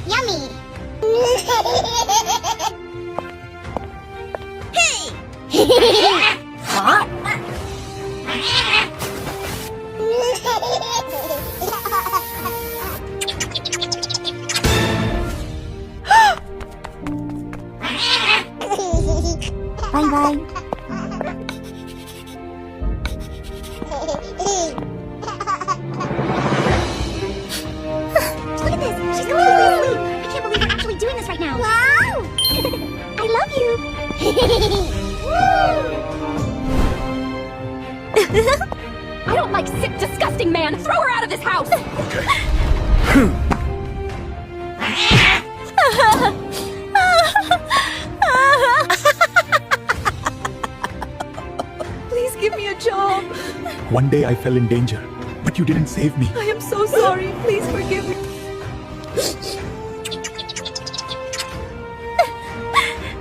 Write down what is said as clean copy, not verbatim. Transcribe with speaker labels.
Speaker 1: Yummy. Huh? Bye bye. Look at this. She's completely asleep. I can't believe we're actually doing this right now. Wow. I love you.
Speaker 2: I don't like sick, disgusting man. Throw her out of this house.
Speaker 3: Please give me a job.
Speaker 4: One day I fell in danger, but you didn't save me.
Speaker 3: I am so sorry. Please forgive me.